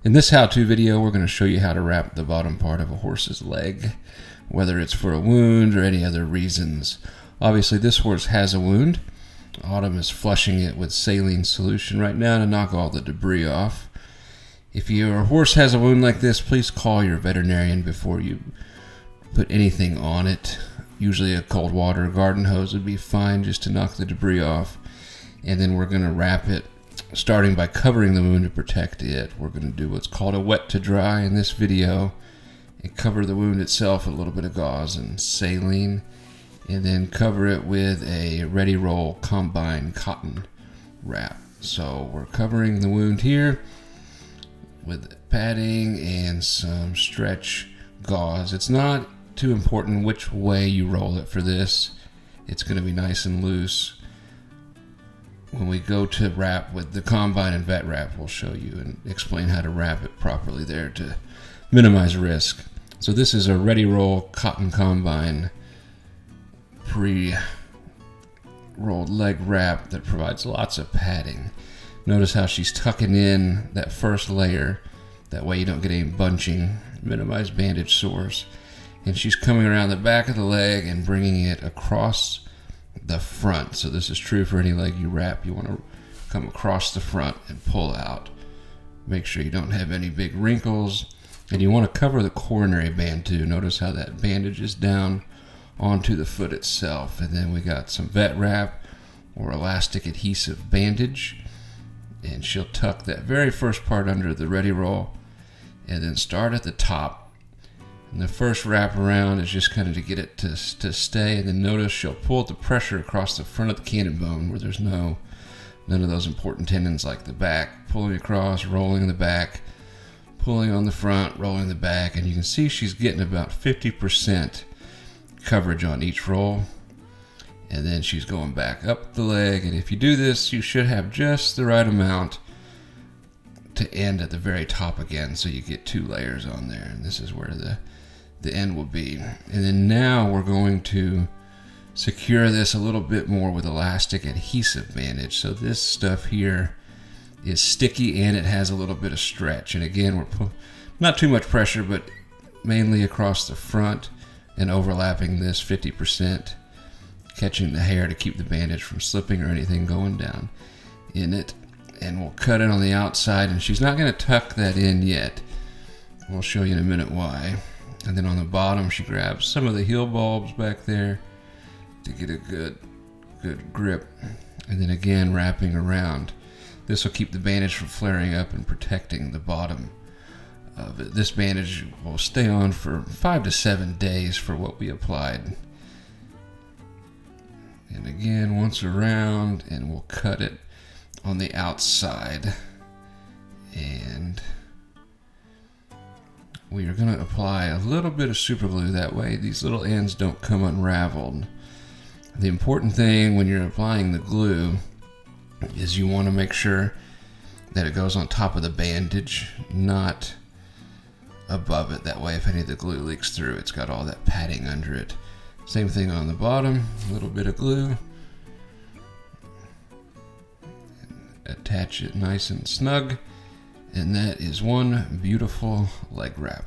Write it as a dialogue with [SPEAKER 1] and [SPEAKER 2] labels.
[SPEAKER 1] In this how-to video, we're going to show you how to wrap the bottom part of a horse's leg, whether it's for a wound or any other reasons. Obviously, this horse has a wound. Autumn is flushing it with saline solution right now to knock all the debris off. If your horse has a wound like this, please call your veterinarian before you put anything on it. Usually a cold water garden hose would be fine just to knock the debris off. And then we're going to wrap it, starting by covering the wound to protect it. We're going to do what's called a wet to dry in this video and cover the wound itself with a little bit of gauze and saline, and then cover it with a ready roll combine cotton wrap. So we're covering the wound here with padding and some stretch gauze. It's not too important which way you roll it for this. It's going to be nice and loose. When we go to wrap with the combine and vet wrap, we'll show you and explain how to wrap it properly there to minimize risk. So this is a ready roll cotton combine pre-rolled leg wrap that provides lots of padding. Notice how she's tucking in that first layer. That way you don't get any bunching, minimize bandage sores. And she's coming around the back of the leg and bringing it across the front. So this is true for any leg you wrap. You want to come across the front and pull out. Make sure you don't have any big wrinkles. And you want to cover the coronary band too. Notice how that bandage is down onto the foot itself. And then we got some vet wrap or elastic adhesive bandage. And she'll tuck that very first part under the ready roll and then start at the top. And the first wrap around is just kind of to get it to stay. And then notice she'll pull the pressure across the front of the cannon bone where there's none of those important tendons like the back. Pulling across, rolling the back, pulling on the front, rolling the back. And you can see she's getting about 50% coverage on each roll. And then she's going back up the leg. And if you do this, you should have just the right amount to end at the very top again. So you get 2 layers on there. And this is where the end will be. And then now we're going to secure this a little bit more with elastic adhesive bandage. So this stuff here is sticky and it has a little bit of stretch. And again, we're not too much pressure, but mainly across the front and overlapping this 50%, catching the hair to keep the bandage from slipping or anything going down in it. And we'll cut it on the outside, and she's not going to tuck that in yet. We'll show you in a minute why. And then on the bottom, she grabs some of the heel bulbs back there to get a good grip. And then again, wrapping around. This will keep the bandage from flaring up and protecting the bottom of it. This bandage will stay on for 5 to 7 days for what we applied. And again, once around, and we'll cut it on the outside. And we are going to apply a little bit of super glue. That way these little ends don't come unraveled. The important thing when you're applying the glue is you want to make sure that it goes on top of the bandage, not above it. That way if any of the glue leaks through, it's got all that padding under it. Same thing on the bottom, a little bit of glue. Attach it nice and snug. And that is one beautiful leg wrap.